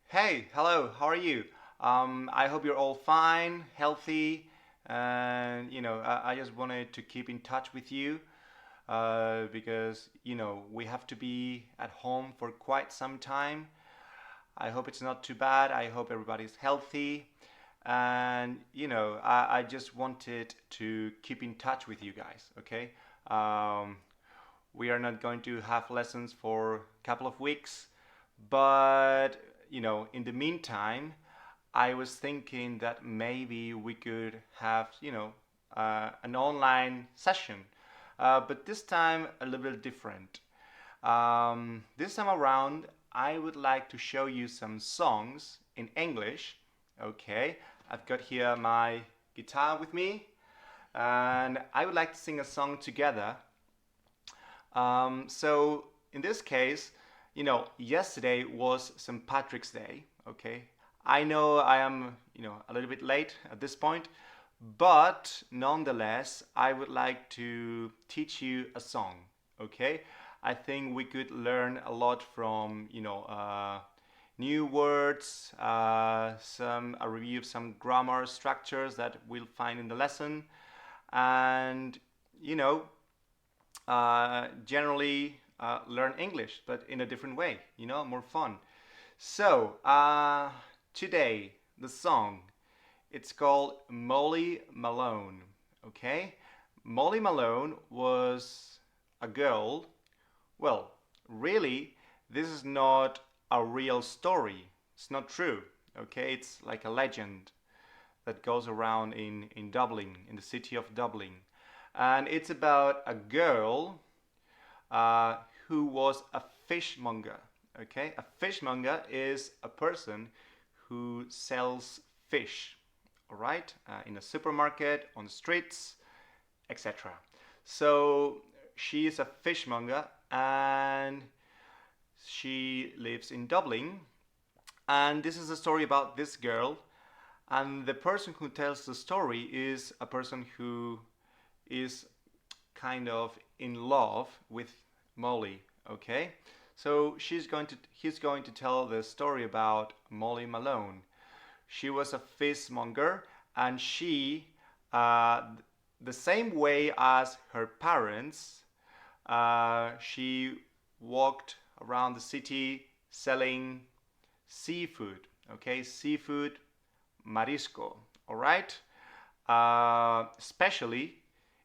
Hey, hello, how are you? I hope you're all fine, healthy, and I just wanted to keep in touch with you because we have to be at home for quite some time. I hope it's not too bad. I hope everybody's healthy, and I just wanted to keep in touch with you guys. Okay, um, we are not going to have lessons for a couple of weeks, but in the meantime, I was thinking that maybe we could have, an online session, but this time a little bit different. This time around, I would like to show you some songs in English. Okay, I've got here my guitar with me, and I would like to sing a song together. So in this case, yesterday was St. Patrick's Day. Okay, I know I am, a little bit late at this point, but nonetheless, I would like to teach you a song. Okay, I think we could learn a lot from, new words, some a review of some grammar structures that we'll find in the lesson, and you know generally learn English, but in a different way, more fun. So, today, the song, it's called Molly Malone, okay? Molly Malone was a girl. Well, really, this is not a real story. It's not true, okay? It's like a legend that goes around in Dublin, in the city of Dublin. And it's about a girl uh, who was a fishmonger. Okay, a fishmonger is a person who sells fish, all right, in a supermarket, on the streets, etc. So she is a fishmonger and she lives in Dublin. And this is a story about this girl. And the person who tells the story is a person who is kind of in love with Molly. Okay, so he's going to tell the story about Molly Malone. She was a fishmonger, and she, uh, the same way as her parents, she walked around the city selling seafood. Okay, seafood, marisco. All right. Especially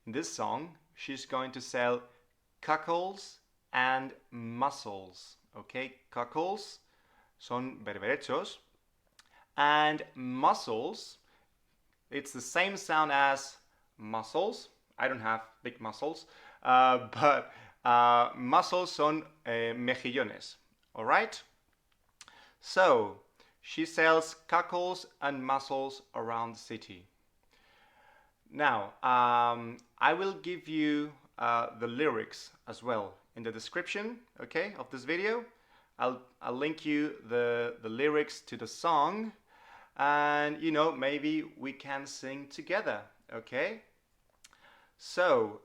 in this song, she's going to sell cockles and mussels. Okay, cockles son berberechos, and mussels, it's the same sound as muscles. I don't have big muscles, but mussels son mejillones. All right. So she sells cockles and mussels around the city. Now, I will give you the lyrics as well in the description, okay, of this video. I'll link you the lyrics to the song, and maybe we can sing together, okay? So,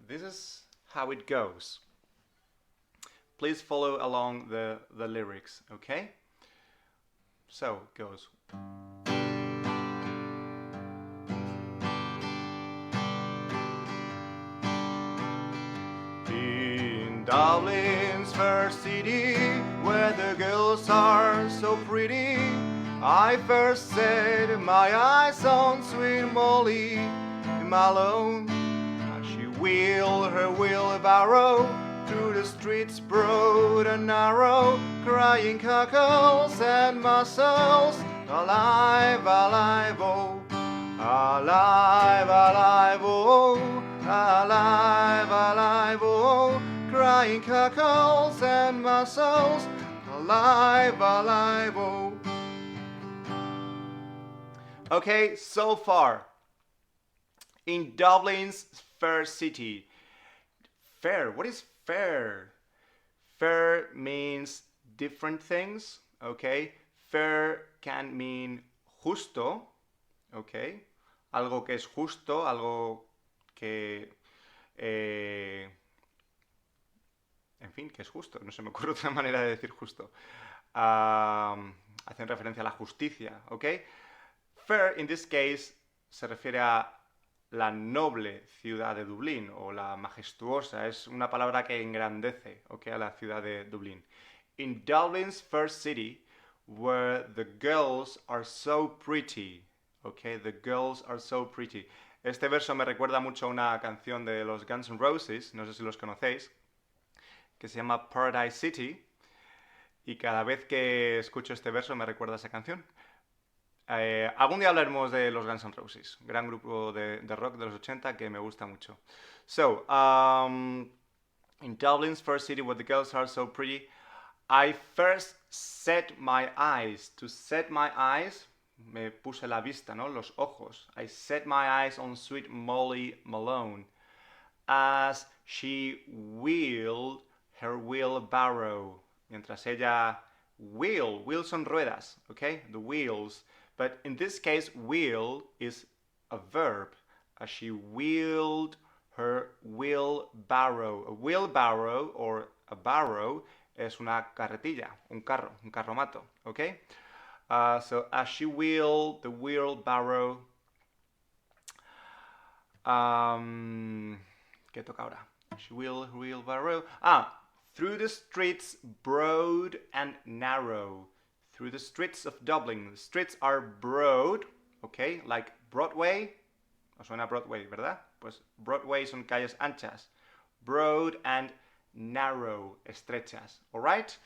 this is how it goes. Please follow along the lyrics, okay? So it goes. In Dublin's fair city, where the girls are so pretty, I first set my eyes on sweet Molly Malone. As she wheeled her wheelbarrow through the streets broad and narrow, crying cockles and mussels, alive, alive, oh, alive, alive, oh, alive, alive, oh, crying cockles and mussels, alive, alive, oh. Okay, so far in Dublin's fair city. Fair, what is fair? Fair means different things, okay? Fair can mean justo, okay? Algo que es justo, algo que... en fin, que es justo. No se me ocurre otra manera de decir justo. hacen referencia a la justicia, ¿ok? Fair, in this case, se refiere a la noble ciudad de Dublín o la majestuosa, es una palabra que engrandece, ¿ok? A la ciudad de Dublín. In Dublin's fair city, where the girls are so pretty, ¿ok? The girls are so pretty. Este verso me recuerda mucho a una canción de los Guns N' Roses, no sé si los conocéis, que se llama Paradise City, y cada vez que escucho este verso me recuerda a esa canción. Algún día hablaremos de los Guns N' Roses, gran grupo de rock de los 80 que me gusta mucho. So, in Dublin's first city where the girls are so pretty, I first set my eyes. To set my eyes, me puse la vista, ¿no? Los ojos. I set my eyes on sweet Molly Malone as she wheeled her wheelbarrow. Mientras ella wheels son ruedas, okay? The wheels. But in this case, wheel is a verb. As she wheeled her wheelbarrow. A wheelbarrow or a barrow es una carretilla, un carromato, okay? So as she wheeled the wheelbarrow, ¿qué toca ahora? She wheeled her wheelbarrow. Through the streets broad and narrow. Through the streets of Dublin. The streets are broad, okay, like Broadway. ¿Os suena Broadway, verdad? Pues Broadway son calles anchas. Broad and narrow, estrechas, alright?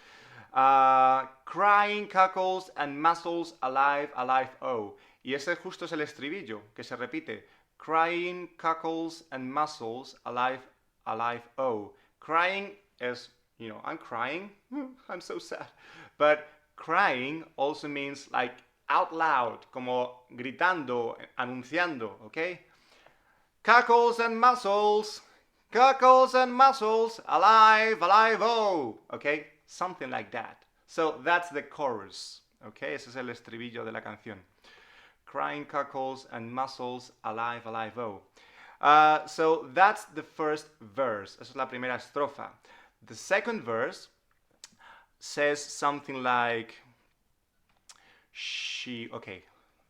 Crying cockles and mussels alive, alive, oh. Y ese justo es el estribillo, que se repite. Crying cockles and mussels alive, alive, oh. Crying is, you know, I'm crying. I'm so sad. But crying also means like out loud, como gritando, anunciando, okay? Cockles and mussels, alive, alive, oh, okay? Something like that. So that's the chorus, okay? Ese es el estribillo de la canción. Crying cockles and mussels, alive, alive, oh. So that's the first verse. Esa es la primera estrofa. The second verse says something like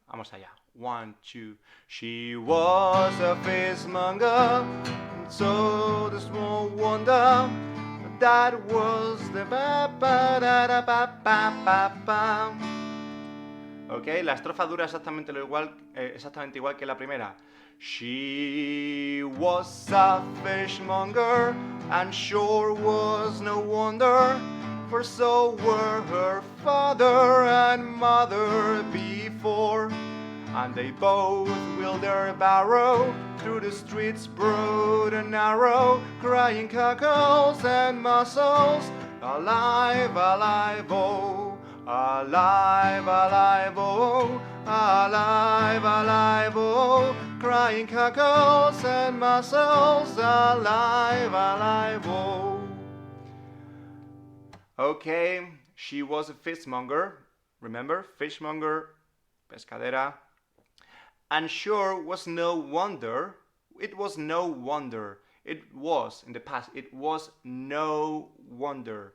vamos allá. 1, 2. She was a fishmonger, so the small wonder that was the Ok, la estrofa dura exactamente igual que la primera. She was a fishmonger, and sure was no wonder, for so were her father and mother before. And they both wheeled their barrow through the streets broad and narrow, crying cockles and mussels, alive, alive, oh, alive, alive, oh, alive, alive, oh, crying cockles and mussels, alive, alive, oh. Okay, she was a fishmonger. Remember, fishmonger, pescadera. And sure was no wonder. It was no wonder. It was, in the past, it was no wonder.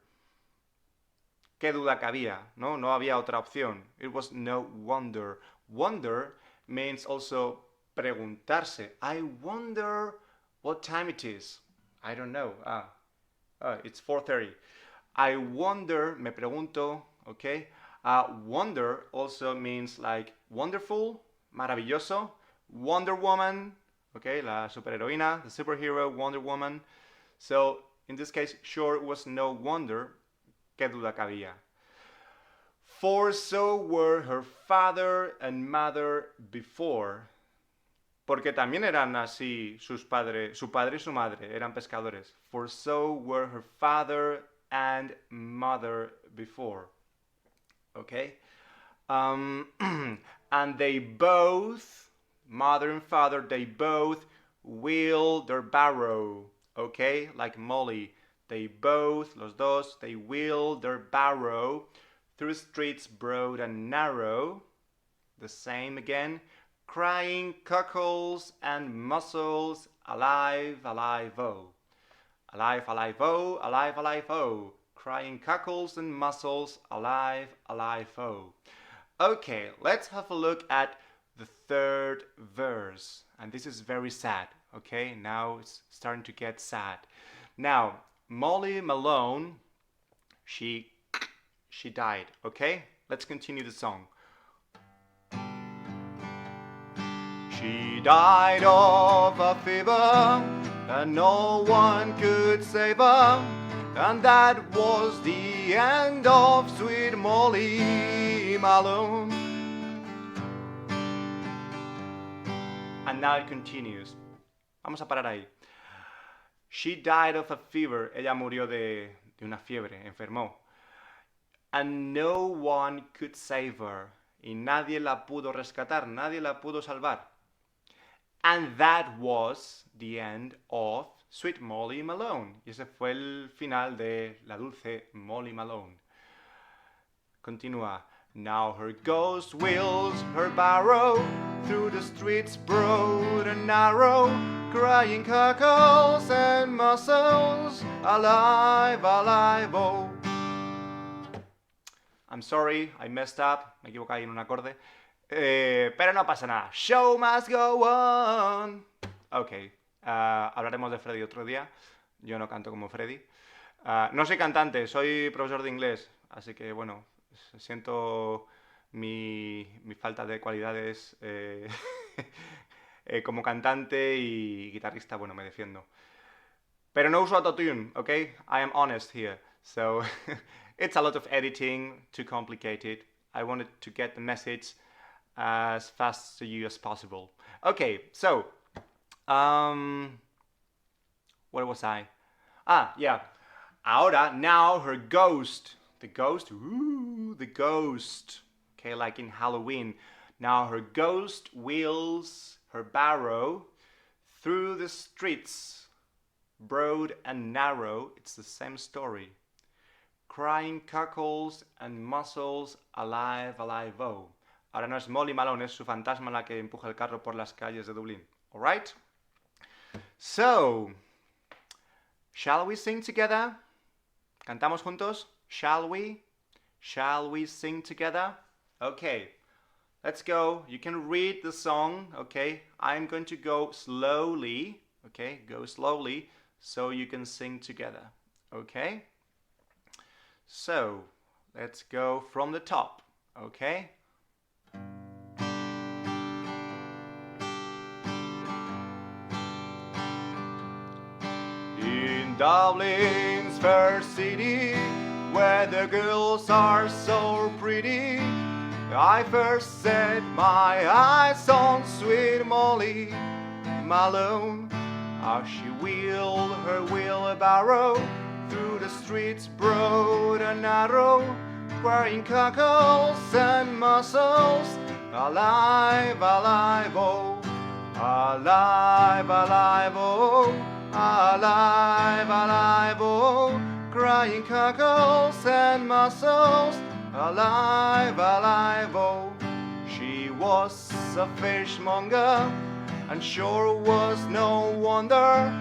¿Qué duda cabía? No había otra opción. It was no wonder. Wonder means also preguntarse. I wonder what time it is. I don't know. It's 4:30. I wonder, me pregunto, okay? Wonder also means like wonderful, maravilloso. Wonder Woman, okay, la superheroína, the superhero, Wonder Woman. So, in this case, sure it was no wonder, qué duda cabía. For so were her father and mother before. Porque también eran así su padre y su madre, eran pescadores. For so were her father and mother before. Okay? And they both, mother and father, they both wheeled their barrow. Okay? Like Molly. They both, los dos, they wheeled their barrow through streets broad and narrow. The same again. Crying cockles and mussels, alive, alive, oh. Alive, alive, oh, alive, alive, oh. crying cockles and mussels, alive, alive, oh. Okay, let's have a look at the third verse. And this is very sad, okay? Now it's starting to get sad. Now, Molly Malone, she died, okay? Let's continue the song. She died of a fever, and no one could save her, and that was the end of sweet Molly Malone. And now it continues. Vamos a parar ahí. She died of a fever. Ella murió de una fiebre, enfermó. And no one could save her. Y nadie la pudo rescatar, nadie la pudo salvar. And that was the end of Sweet Molly Malone. Y ese fue el final de la dulce Molly Malone. Continúa. Now her ghost wheels her barrow through the streets broad and narrow, crying cockles and mussels, alive, alive, oh. I'm sorry, I messed up. Me equivoqué ahí en un acorde. Pero no pasa nada. Show must go on. Ok, hablaremos de Freddy otro día. Yo no canto como Freddy. No soy cantante, soy profesor de inglés. Así que bueno, siento mi falta de cualidades como cantante y guitarrista. Bueno, me defiendo. Pero no uso autotune, ok? I am honest here. So, it's a lot of editing, too complicated. I wanted to get the message as fast to you as possible. Okay, so, where was I? Yeah. Ahora, now her ghost. The ghost? Ooh, the ghost. Okay, like in Halloween. Now her ghost wheels her barrow through the streets, broad and narrow. It's the same story. Crying cockles and mussels, alive, alive, oh. Ahora no es Molly Malone, es su fantasma la que empuja el carro por las calles de Dublín. Alright? So, shall we sing together? ¿Cantamos juntos? Shall we? Shall we sing together? Okay, let's go. You can read the song, okay? I'm going to go slowly, okay? Go slowly so you can sing together, okay? So, let's go from the top, okay? In Dublin's fair city, where the girls are so pretty, I first set my eyes on sweet Molly Malone. How she wheeled her wheelbarrow through the streets broad and narrow, crying cockles and mussels, alive, alive, oh, alive, alive, oh, alive, alive, oh, crying cockles and mussels, alive, alive, oh. She was a fishmonger, and sure was no wonder,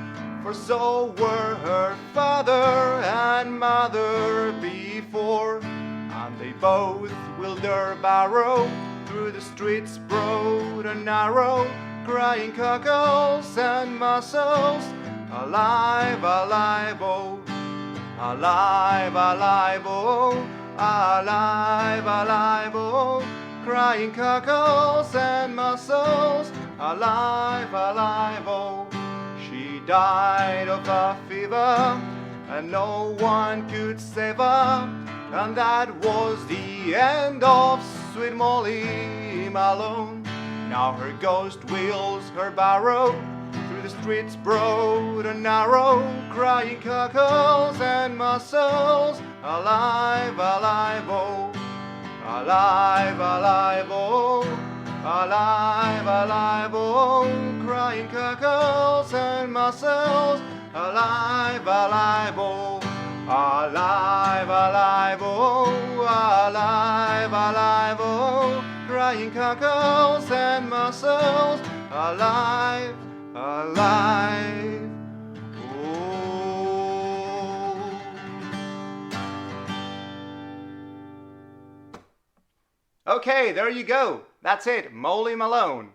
for so were her father and mother before, and they both wheeled their barrow through the streets broad and narrow, crying cockles and mussels, alive, alive, oh, alive, alive, oh, alive, alive, oh, crying cockles and mussels, alive, alive, oh. She died of a fever, and no one could save her, and that was the end of sweet Molly Malone. Now her ghost wheels her barrow through the streets broad and narrow, crying cockles and mussels, alive, alive, oh, alive, alive, oh, alive, alive, oh, crying cockles and mussels, alive, alive, oh, alive, alive, oh, alive, alive, oh, crying cockles and mussels, alive, alive, oh. Okay, there you go. That's it, Molly Malone.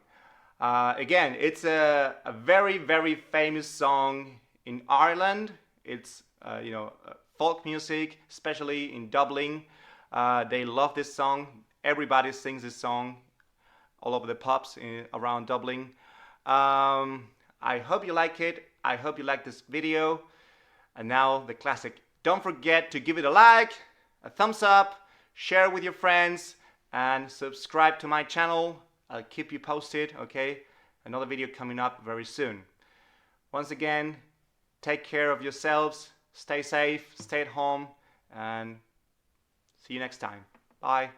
Again, it's a very, very famous song in Ireland. It's folk music, especially in Dublin. They love this song. Everybody sings this song all over the pubs around Dublin. I hope you like it. I hope you like this video. And now the classic. Don't forget to give it a like, a thumbs up, share with your friends, and subscribe to my channel. I'll keep you posted, okay? Another video coming up very soon. Once again, take care of yourselves, stay safe, stay at home, and see you next time. Bye.